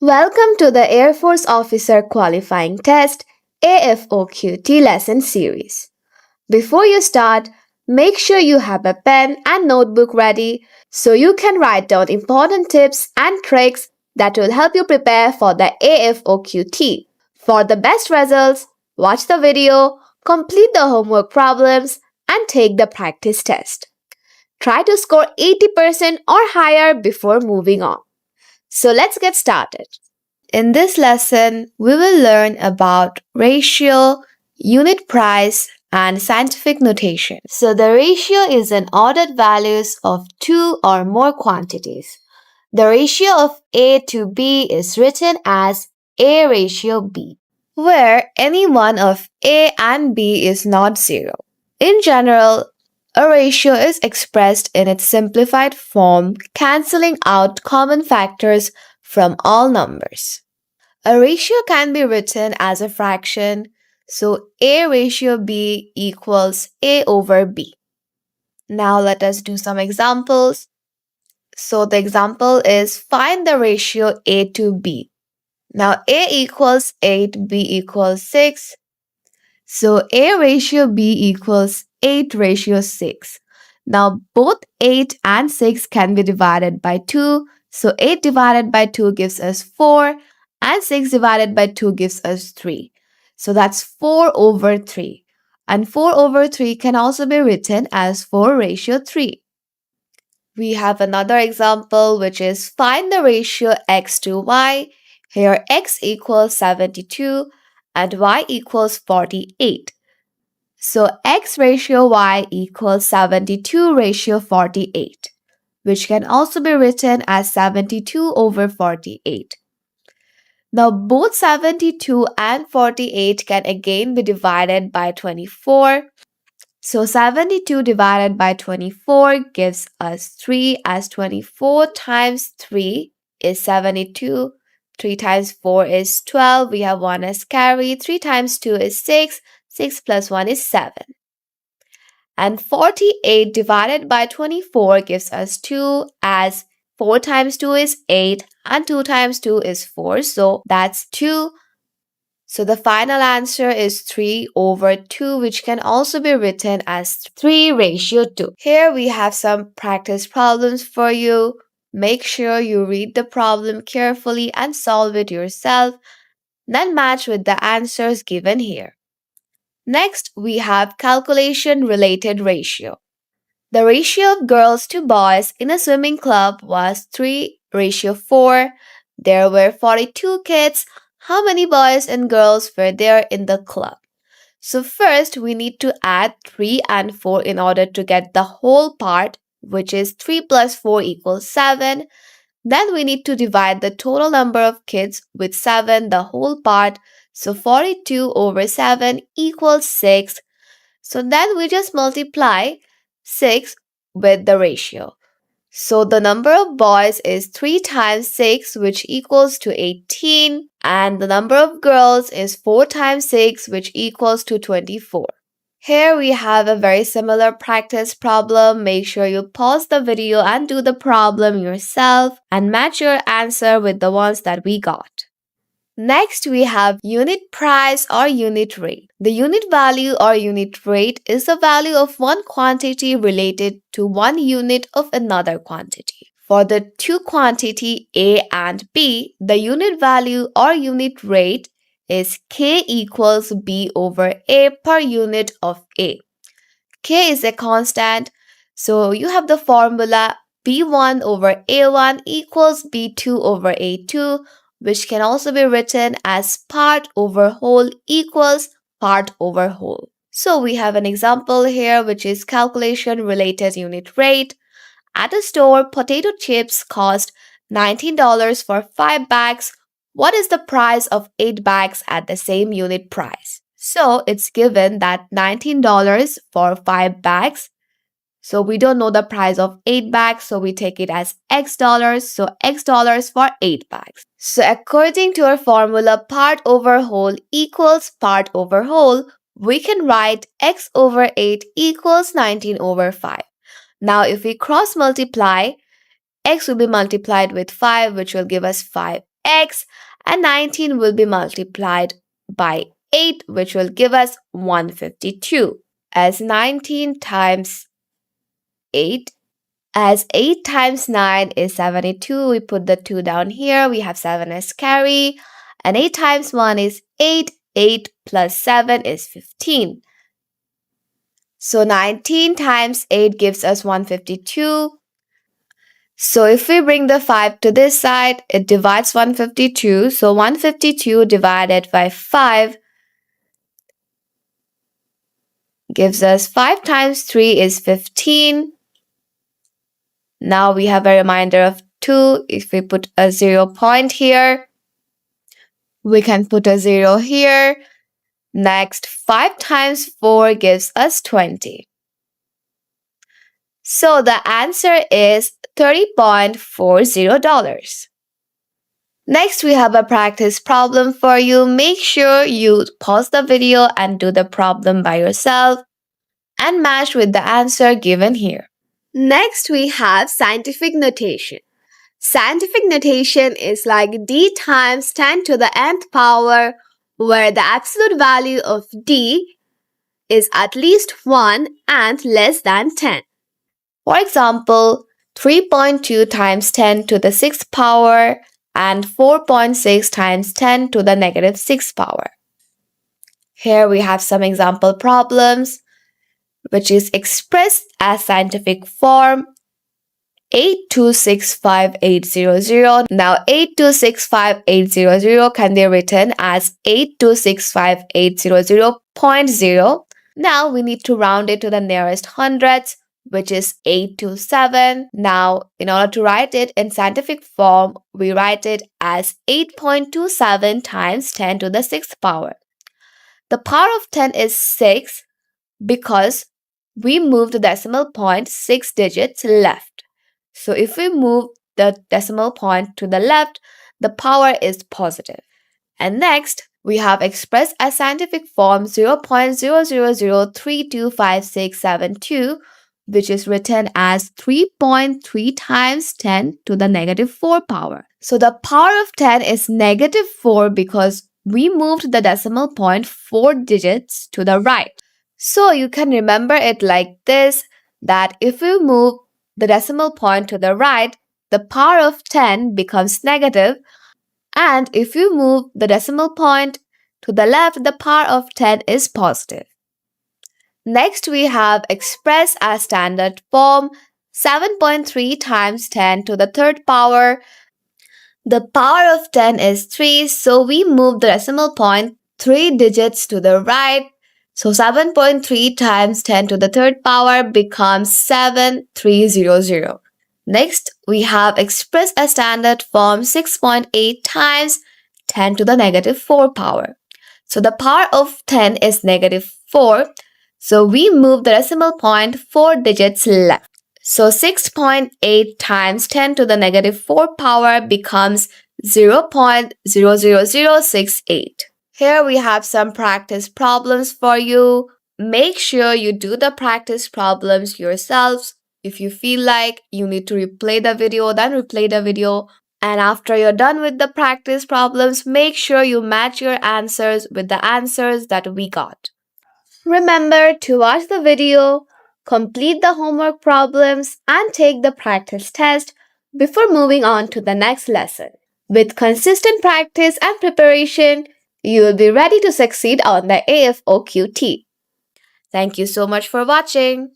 Welcome to the Air Force Officer Qualifying Test AFOQT lesson series. Before you start, make sure you have a pen and notebook ready so you can write down important tips and tricks that will help you prepare for the AFOQT. For the best results, watch the video, complete the homework problems, and take the practice test. Try to score 80% or higher before moving on. So let's get started. In this lesson, we will learn about ratio, unit price, and scientific notation. So the ratio is an ordered values of two or more quantities. The ratio of A to B is written as A ratio B, where any one of A and B is not zero. In general, a ratio is expressed in its simplified form, cancelling out common factors from all numbers. A ratio can be written as a fraction, so A ratio B equals A over B. Now let us do some examples. So the example is find the ratio A to B. Now A equals 8, B equals 6. So A ratio B equals 8 ratio 6. Now both 8 and 6 can be divided by 2. So 8 divided by 2 gives us 4 and 6 divided by 2 gives us 3. So that's 4 over 3. And 4 over 3 can also be written as 4 ratio 3. We have another example which is find the ratio x to y. Here x equals 72 and y equals 48. So x ratio y equals 72 ratio 48, which can also be written as 72 over 48. Now both 72 and 48 can again be divided by 24. So 72 divided by 24 gives us 3 as 24 times 3 is 72. 3 times 4 is 12. We have 1 as carry. 3 times 2 is 6. 6 plus 1 is 7. And 48 divided by 24 gives us 2 as 4 times 2 is 8 and 2 times 2 is 4. So that's 2. So the final answer is 3 over 2, which can also be written as 3 ratio 2. Here we have some practice problems for you. Make sure you read the problem carefully and solve it yourself, then match with the answers given here. Next, we have calculation-related ratio. The ratio of girls to boys in a swimming club was 3 ratio 4. There were 42 kids. How many boys and girls were there in the club? So first, we need to add 3 and 4 in order to get the whole part, which is 3 plus 4 equals 7. Then we need to divide the total number of kids with 7, the whole part. So 42 over 7 equals 6. So then we just multiply 6 with the ratio. So the number of boys is 3 times 6, which equals to 18. And the number of girls is 4 times 6, which equals to 24. Here we have a very similar practice problem. Make sure you pause the video and do the problem yourself and match your answer with the ones that we got. Next, we have unit price or unit rate. The unit value or unit rate is the value of one quantity related to one unit of another quantity. For the two quantity A and B, the unit value or unit rate is K equals B over A per unit of A. K is a constant, so you have the formula B1 over A1 equals B2 over A2, which can also be written as part over whole equals part over whole. So we have an example here which is calculation related unit rate. At a store, potato chips cost $19 for 5 bags. What is the price of 8 bags at the same unit price? So it's given that $19 for 5 bags. So we don't know the price of 8 bags, so we take it as X dollars. So X dollars for 8 bags. So according to our formula, part over whole equals part over whole, we can write X over 8 equals 19 over 5. Now if we cross multiply, X will be multiplied with 5, which will give us 5 x, and 19 will be multiplied by 8, which will give us 152. As 19 times 8, as 8 times 9 is 72, we put the 2 down here, we have 7 as carry, and 8 times 1 is 8, 8 plus 7 is 15. So 19 times 8 gives us 152. So if we bring the 5 to this side, it divides 152. So 152 divided by 5 gives us 5 times 3 is 15. Now we have a remainder of 2. If we put a 0 point here, we can put a 0 here. Next, 5 times 4 gives us 20. So the answer is $30.40. Next, we have a practice problem for you. Make sure you pause the video and do the problem by yourself and match with the answer given here. Next, we have scientific notation. Scientific notation is like d times 10 to the nth power, where the absolute value of d is at least 1 and less than 10. For example, 3.2 times 10 to the 6th power and 4.6 times 10 to the negative 6th power. Here we have some example problems, which is expressed as scientific form 8265800. Now 8265800 can be written as 8265800.0. Now we need to round it to the nearest hundreds, which is 827. Now, in order to write it in scientific form, we write it as 8.27 times 10 to the 6th power. The power of 10 is 6 because we moved the decimal point 6 digits left. So if we move the decimal point to the left, the power is positive. And next, we have expressed as scientific form 0.000325672, which is written as 3.3 times 10 to the negative 4 power. So the power of 10 is negative 4 because we moved the decimal point 4 digits to the right. So you can remember it like this, that if we move the decimal point to the right, the power of 10 becomes negative, and if you move the decimal point to the left, the power of 10 is positive. Next, we have expressed as standard form 7.3 times 10 to the 3rd power. The power of 10 is 3, so we move the decimal point 3 digits to the right. So 7.3 times 10 to the 3rd power becomes 7300. Next, we have expressed as standard form 6.8 times 10 to the negative 4 power. So the power of 10 is negative 4. So we move the decimal point 4 digits left. So 6.8 times 10 to the negative 4 power becomes 0.00068. Here we have some practice problems for you. Make sure you do the practice problems yourselves. If you feel like you need to replay the video, then replay the video. And after you're done with the practice problems, make sure you match your answers with the answers that we got. Remember to watch the video, complete the homework problems, and take the practice test before moving on to the next lesson. With consistent practice and preparation, you will be ready to succeed on the AFOQT. Thank you so much for watching.